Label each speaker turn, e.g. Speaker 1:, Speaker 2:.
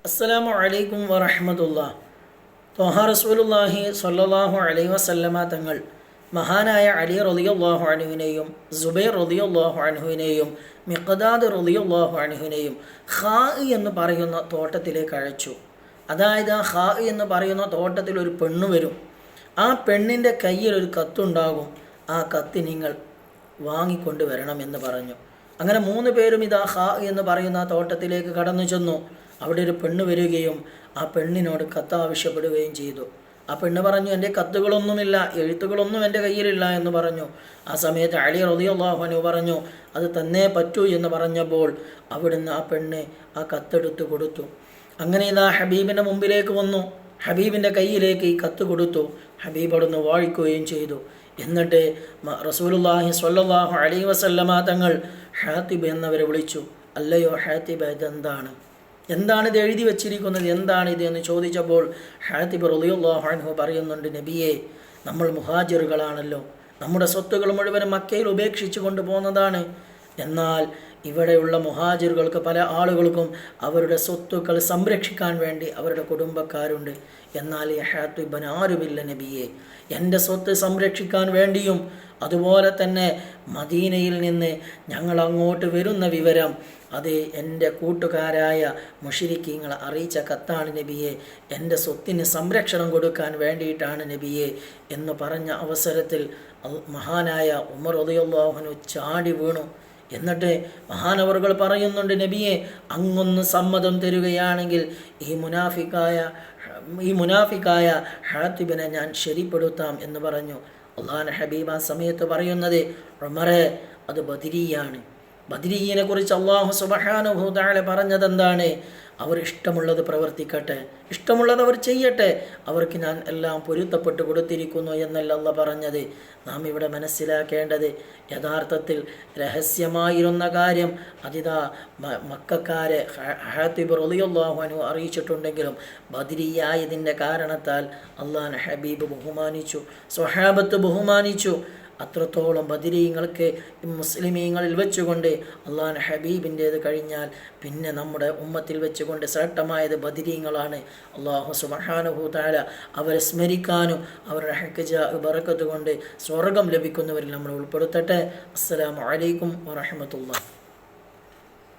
Speaker 1: അസ്സലാമു അലൈക്കും വറഹ്മത്തുള്ളാഹി. ത്വഹ റസൂലുള്ളാഹി സ്വല്ലല്ലാഹു അലൈഹി വസല്ലമ തങ്ങൾ മഹാനായ അലി റളിയല്ലാഹു അൻഹുവിനെയും സുബൈർ റളിയല്ലാഹു അൻഹുവിനെയും മിഖ്ദാദ് റളിയല്ലാഹു അൻഹുവിനെയും ഖാ എന്ന് പറയുന്ന തോട്ടത്തിലേക്ക് അയച്ചു. അതായത് ആ ഖാ എന്ന് പറയുന്ന തോട്ടത്തിൽ ഒരു പെണ്ണ് വരും. ആ പെണ്ണിൻ്റെ കയ്യിൽ ഒരു കത്തുണ്ടാകും. ആ കത്ത് നിങ്ങൾ വാങ്ങിക്കൊണ്ട് വരണം എന്ന് പറഞ്ഞു. അങ്ങനെ 3 പേരും ഇതാ ഖാ എന്ന് പറയുന്ന ആ തോട്ടത്തിലേക്ക് കടന്നു ചെന്നു. അവിടെ ഒരു പെണ്ണ് വരികയും ആ പെണ്ണിനോട് കത്ത് ആവശ്യപ്പെടുകയും ചെയ്തു. ആ പെണ്ണ് പറഞ്ഞു, എൻ്റെ കത്തുകളൊന്നുമില്ല, എഴുത്തുകളൊന്നും എൻ്റെ കയ്യിലില്ല എന്ന് പറഞ്ഞു. ആ സമയത്ത് അലി റളിയല്ലാഹു അൻഹു പറഞ്ഞു, അത് തന്നേ പറ്റൂ എന്ന് പറഞ്ഞപ്പോൾ അവിടുന്ന് ആ പെണ്ണ് ആ കത്തെടുത്ത് കൊടുത്തു. അങ്ങനെ ഇതാ ഹബീബിൻ്റെ മുമ്പിലേക്ക് വന്നു. ഹബീബിൻ്റെ കയ്യിലേക്ക് ഈ കത്ത് കൊടുത്തു. ഹബീബ് അവിടുന്ന് വായിക്കുകയും ചെയ്തു. എന്നിട്ട് റസൂലുള്ളാഹി സ്വല്ലല്ലാഹു അലൈഹി വസല്ലമ തങ്ങൾ ഹാത്തിബ് എന്നവരെ വിളിച്ചു. അല്ലയോ ഹാത്തിബ്, എന്താണ് ഇത് എഴുതി വച്ചിരിക്കുന്നത്, എന്താണിത് എന്ന് ചോദിച്ചപ്പോൾ ഹാത്തിബ് റളിയല്ലാഹു അൻഹു പറയുന്നുണ്ട്, നബിയെ, നമ്മൾ മുഹാജിറുകളാണല്ലോ, നമ്മുടെ സ്വത്തുകൾ മുഴുവനും മക്കയിൽ ഉപേക്ഷിച്ചു കൊണ്ടുപോകുന്നതാണ്. എന്നാൽ ഇവിടെയുള്ള മുഹാജിറുകൾക്ക് പല ആളുകൾക്കും അവരുടെ സ്വത്തുക്കൾ സംരക്ഷിക്കാൻ വേണ്ടി അവരുടെ കുടുംബക്കാരുണ്ട്. എന്നാൽ ഈ ഹാത്തിബിന് ആരുമില്ല നബിയെ. എൻ്റെ സ്വത്ത് സംരക്ഷിക്കാൻ വേണ്ടിയും അതുപോലെ തന്നെ മദീനയിൽ നിന്ന് ഞങ്ങൾ അങ്ങോട്ട് വരുന്ന വിവരം അത് എൻ്റെ കൂട്ടുകാരായ മുശ്രിക്കീങ്ങൾ അറിയിച്ച കത്താണ് നബിയെ, എൻ്റെ സ്വത്തിന് സംരക്ഷണം കൊടുക്കാൻ വേണ്ടിയിട്ടാണ് നബിയെ എന്ന് പറഞ്ഞ അവസരത്തിൽ മഹാനായ ഉമർ റളിയല്ലാഹു അൻഹു ചാടി വീണു. എന്നിട്ട് മഹാനവറുകൾ പറയുന്നുണ്ട്, നബിയെ, അങ്ങൊന്ന് സമ്മതം തരുകയാണെങ്കിൽ ഈ മുനാഫിക്കായ ഹാത്തിബിനെ ഞാൻ ശരിപ്പെടുത്താം എന്ന് പറഞ്ഞു. അള്ളാഹുവിൻ്റെ ഹബീബ് ആ സമയത്ത് പറയുന്നത്, ഉമറേ, അത് ബദരിയാണ്. ബദരീനെ കുറിച്ച് അല്ലാഹു സുബ്ഹാനഹു വ തആല പറഞ്ഞതെന്താണ്? അവർ ഇഷ്ടമുള്ളത് പ്രവർത്തിക്കട്ടെ, ഇഷ്ടമുള്ളത് അവർ ചെയ്യട്ടെ, അവർക്ക് ഞാൻ എല്ലാം പൊരുത്തപ്പെട്ട് കൊടുത്തിരിക്കുന്നു എന്നല്ല അല്ലാഹ് പറഞ്ഞത്. നാം ഇവിടെ മനസ്സിലാക്കേണ്ടത്, യഥാർത്ഥത്തിൽ രഹസ്യമായിരുന്ന കാര്യം അതിതാ മക്കക്കാരെ ഹാത്തിബ് റളിയല്ലാഹു അൻഹു അറിയിച്ചിട്ടുണ്ടെങ്കിലും ബദരിയായതിൻ്റെ കാരണത്താൽ അള്ളാഹുവിൻ്റെ ഹബീബ് ബഹുമാനിച്ചു, സ്വഹാബത്ത് ബഹുമാനിച്ചു. അത്രത്തോളം ബദരീങ്ങൾക്ക് മുസ്ലിമീങ്ങളിൽ വെച്ചുകൊണ്ട് അള്ളാഹുവിൻ്റെ ഹബീബിൻ്റേത് കഴിഞ്ഞാൽ പിന്നെ നമ്മുടെ ഉമ്മത്തിൽ വെച്ചുകൊണ്ട് ശ്രേഷ്ഠമായത് ബദരീങ്ങളാണ്. അല്ലാഹു സുബ്ഹാനഹു വ തആല അവരെ സ്മരിക്കാനും അവരുടെ ഹഖ് ബറക്കത്ത് കൊണ്ട് സ്വർഗം ലഭിക്കുന്നവരിൽ നമ്മൾ ഉൾപ്പെടുത്തട്ടെ. അസ്സലാമു അലൈക്കും വറഹ്മത്തുള്ളാഹി.